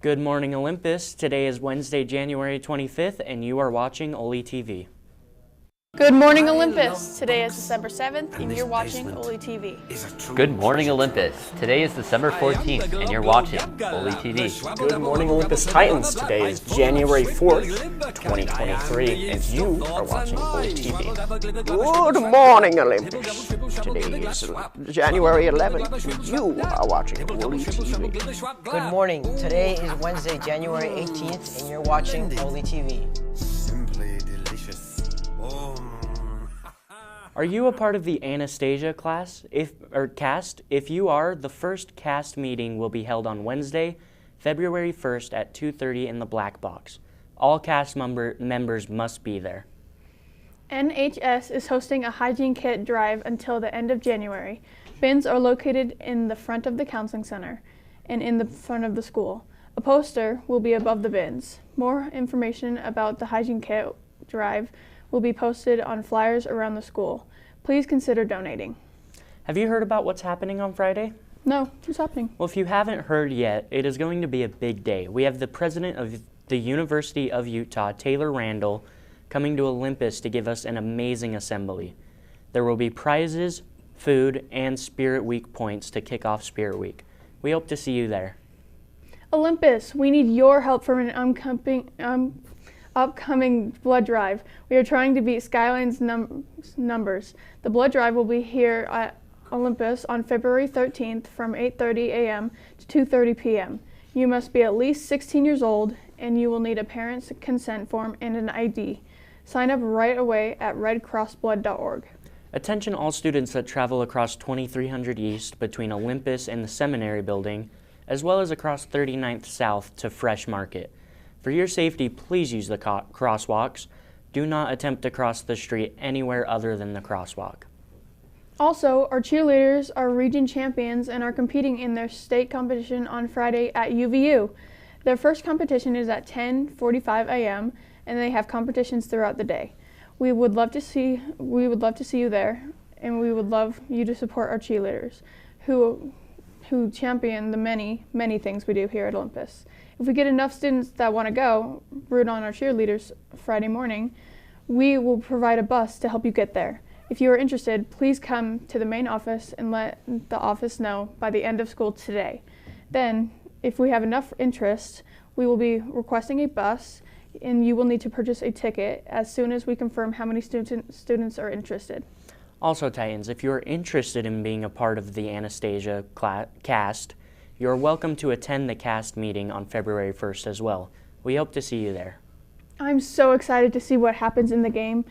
Good morning, Olympus. Today is Wednesday, January 25th, and you are watching OlyTV. Good morning, Olympus. Today is December 7th, and you're watching OlyTV. Good morning, Olympus. Today is December 14th, and you're watching OlyTV. Good morning, Olympus Titans. Today is January 4th, 2023, and you are watching OlyTV. Good morning, Olympus. Today is January 11th, and you are watching OlyTV. Good morning. Today is Wednesday, January 18th, and you're watching OlyTV. Simply delicious. Are you a part of the Anastasia cast? If you are, the first cast meeting will be held on Wednesday, February 1st at 2:30 in the Black Box. All cast members must be there. NHS is hosting a hygiene kit drive until the end of January. Bins are located in the front of the counseling center and in the front of the school. A poster will be above the bins. More information about the hygiene kit drive will be posted on flyers around the school. Please consider donating. Have you heard about what's happening on Friday? No, what's happening? Well, if you haven't heard yet, it is going to be a big day. We have the president of the University of Utah, Taylor Randall, coming to Olympus to give us an amazing assembly. There will be prizes, food, and Spirit Week points to kick off Spirit Week. We hope to see you there. Olympus, we need your help for an upcoming blood drive. We are trying to beat Skyline's numbers. The blood drive will be here at Olympus on February 13th from 8:30 a.m. to 2:30 p.m. You must be at least 16 years old, and you will need a parent's consent form and an ID. Sign up right away at redcrossblood.org. Attention all students that travel across 2300 East between Olympus and the Seminary Building, as well as across 39th South to Fresh Market. For your safety, please use the crosswalks. Do not attempt to cross the street anywhere other than the crosswalk. Also, our cheerleaders are region champions and are competing in their state competition on Friday at UVU. Their first competition is at 10:45 a.m. and they have competitions throughout the day. We would love to see you there, and we would love you to support our cheerleaders who champion the many things we do here at Olympus. If we get enough students that want to go root on our cheerleaders Friday morning, we will provide a bus to help you get there. If you are interested, please come to the main office and let the office know by the end of school today. Then, if we have enough interest, we will be requesting a bus, and you will need to purchase a ticket as soon as we confirm how many students are interested. Also, Titans, if you are interested in being a part of the Anastasia cast, you are welcome to attend the cast meeting on February 1st as well. We hope to see you there. I'm so excited to see what happens in the game,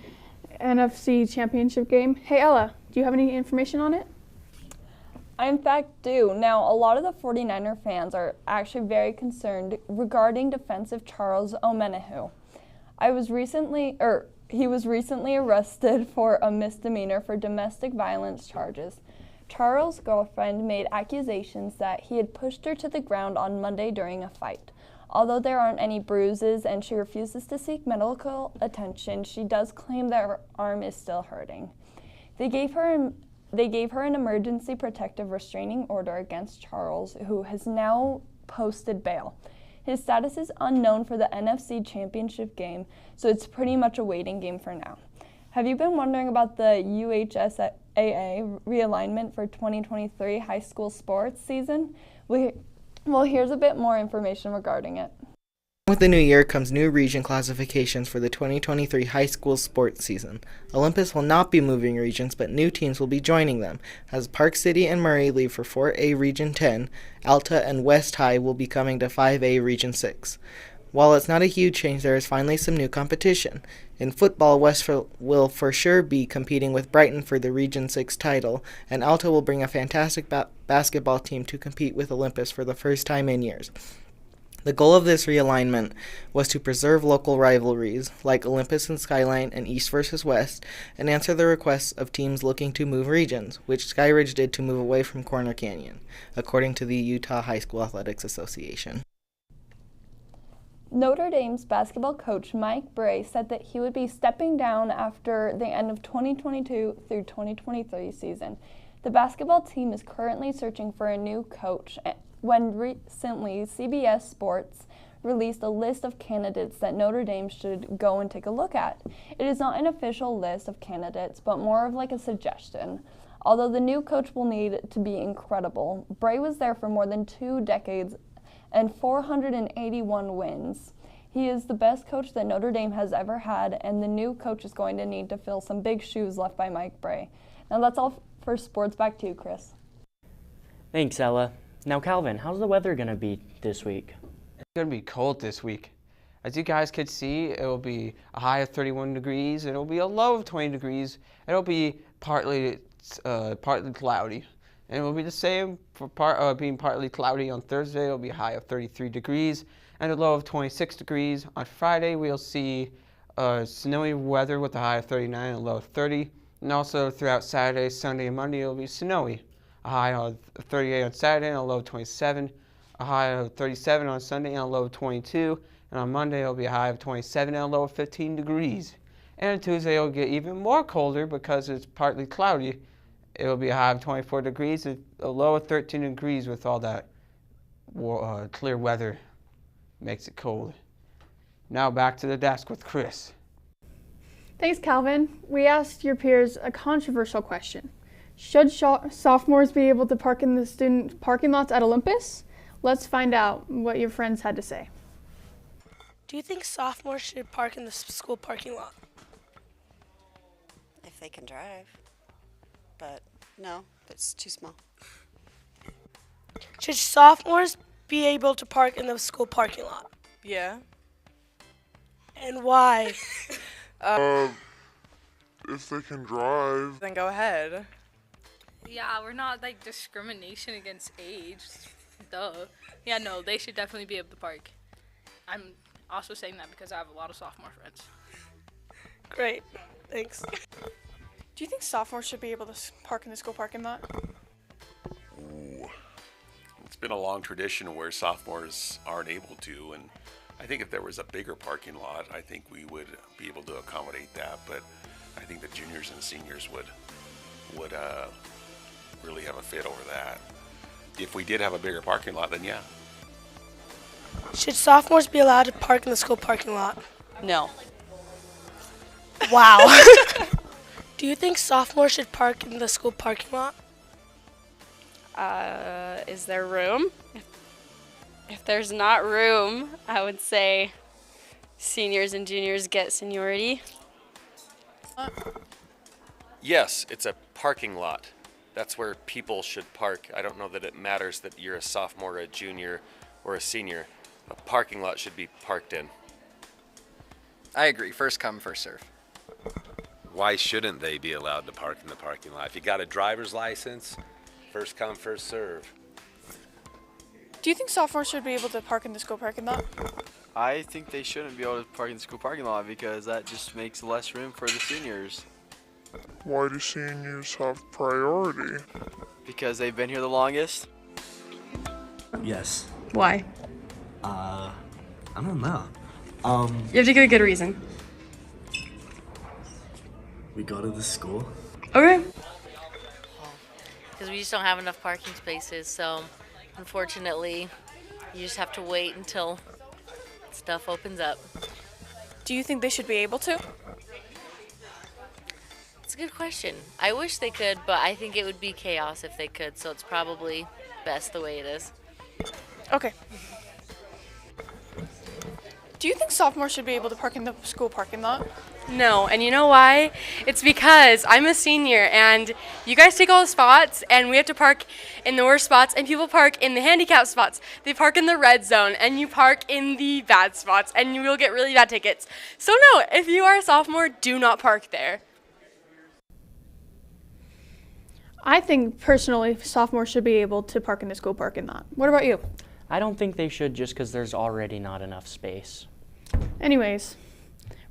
NFC Championship game. Hey Ella, do you have any information on it? I in fact do. Now, a lot of the 49er fans are actually very concerned regarding defensive Charles Omenihu. He was recently arrested for a misdemeanor for domestic violence charges. Charles' girlfriend made accusations that he had pushed her to the ground on Monday during a fight. Although there aren't any bruises and she refuses to seek medical attention, she does claim that her arm is still hurting. They gave her an emergency protective restraining order against Charles, who has now posted bail. His status is unknown for the NFC Championship game, so it's pretty much a waiting game for now. Have you been wondering about the UHSAA realignment for 2023 high school sports season? Well, here's a bit more information regarding it. With the new year comes new region classifications for the 2023 high school sports season. Olympus will not be moving regions, but new teams will be joining them. As Park City and Murray leave for 4A Region 10, Alta and West High will be coming to 5A Region 6. While it's not a huge change, there is finally some new competition. In football, West will for sure be competing with Brighton for the Region 6 title, and Alta will bring a fantastic basketball team to compete with Olympus for the first time in years. The goal of this realignment was to preserve local rivalries, like Olympus and Skyline and East versus West, and answer the requests of teams looking to move regions, which Skyridge did to move away from Corner Canyon, according to the Utah High School Athletics Association. Notre Dame's basketball coach Mike Bray said that he would be stepping down after the end of 2022 through 2023 season. The basketball team is currently searching for a new coach, when recently CBS Sports released a list of candidates that Notre Dame should go and take a look at. It is not an official list of candidates, but more of like a suggestion. Although the new coach will need to be incredible, Bray was there for more than 2 decades and 481 wins. He is the best coach that Notre Dame has ever had, and the new coach is going to need to fill some big shoes left by Mike Bray. Now that's all for sports. Back to you, Chris. Thanks, Ella. Now, Calvin, how's the weather going to be this week? It's going to be cold this week. As you guys could see, it will be a high of 31 degrees. It will be a low of 20 degrees. It will be partly cloudy. And it will be the same for being partly cloudy on Thursday. It will be a high of 33 degrees and a low of 26 degrees. On Friday, we'll see snowy weather with a high of 39 and a low of 30. And also throughout Saturday, Sunday, and Monday, it will be snowy. A high of 38 on Saturday and a low of 27. A high of 37 on Sunday and a low of 22. And on Monday, it will be a high of 27 and a low of 15 degrees. And on Tuesday, it will get even more colder because it's partly cloudy. It will be a high of 24 degrees and a low of 13 degrees with all that clear weather. Makes it cold. Now back to the desk with Chris. Thanks, Calvin. We asked your peers a controversial question. Should sophomores be able to park in the student parking lots at Olympus? Let's find out what your friends had to say. Do you think sophomores should park in the school parking lot? If they can drive. But no, it's too small. Should sophomores be able to park in the school parking lot? Yeah. And why? If they can drive. Then go ahead. Yeah, we're not like discrimination against age. Duh. Yeah, no, they should definitely be able to park. I'm also saying that because I have a lot of sophomore friends. Great. Thanks. Do you think sophomores should be able to park in the school parking lot? Ooh. It's been a long tradition where sophomores aren't able to, and I think if there was a bigger parking lot, I think we would be able to accommodate that, but I think the juniors and seniors would really have a fit over that. If we did have a bigger parking lot, then yeah. Should sophomores be allowed to park in the school parking lot? No. Wow. Do you think sophomores should park in the school parking lot? Is there room? If there's not room, I would say seniors and juniors get seniority. Yes, it's a parking lot. That's where people should park. I don't know that it matters that you're a sophomore, a junior, or a senior. A parking lot should be parked in. I agree. First come, first serve. Why shouldn't they be allowed to park in the parking lot? If you got a driver's license, first come, first serve. Do you think sophomores should be able to park in the school parking lot? I think they shouldn't be able to park in the school parking lot because that just makes less room for the seniors. Why do seniors have priority? Because they've been here the longest? Yes. Why? I don't know. You have to give a good reason. We go to the school. Okay. Because we just don't have enough parking spaces, so unfortunately, you just have to wait until stuff opens up. Do you think they should be able to? It's a good question. I wish they could, but I think it would be chaos if they could, so it's probably best the way it is. Okay. Do you think sophomores should be able to park in the school parking lot? No, and you know why? It's because I'm a senior and you guys take all the spots and we have to park in the worst spots and people park in the handicap spots. They park in the red zone and you park in the bad spots and you will get really bad tickets. So no, if you are a sophomore, do not park there. I think personally sophomores should be able to park in the school parking lot. What about you? I don't think they should just because there's already not enough space. Anyways,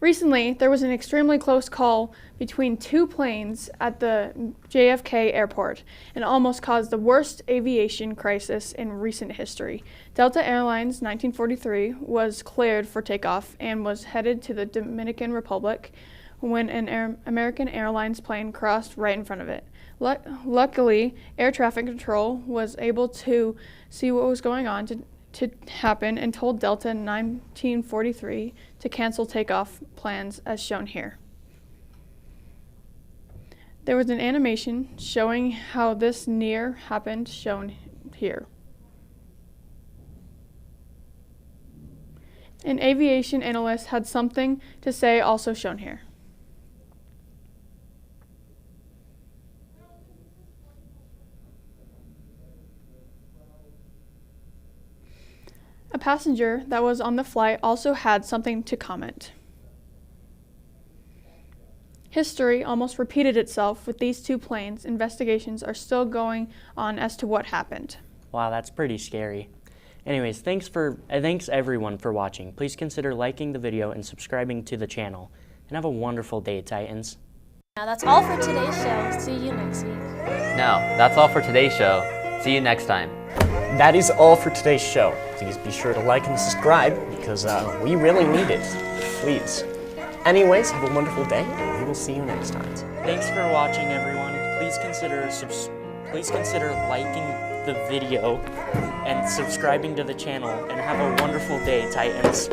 recently there was an extremely close call between two planes at the JFK airport and almost caused the worst aviation crisis in recent history. Delta Airlines 1943 was cleared for takeoff and was headed to the Dominican Republic when an American Airlines plane crossed right in front of it. Luckily, air traffic control was able to see what was going on to happen and told Delta 1943 to cancel takeoff plans as shown here. There was an animation showing how this near happened shown here. An aviation analyst had something to say also shown here. A passenger that was on the flight also had something to comment. History almost repeated itself with these two planes. Investigations are still going on as to what happened. Wow, that's pretty scary. Anyways, thanks everyone for watching. Please consider liking the video and subscribing to the channel. And have a wonderful day, Titans. Now that's all for today's show. See you next week. Now, that's all for today's show. See you next time. That is all for today's show. Please be sure to like and subscribe because we really need it. Please. Anyways, have a wonderful day and we will see you next time. Thanks for watching, everyone. Please consider liking the video and subscribing to the channel, and have a wonderful day, Titans.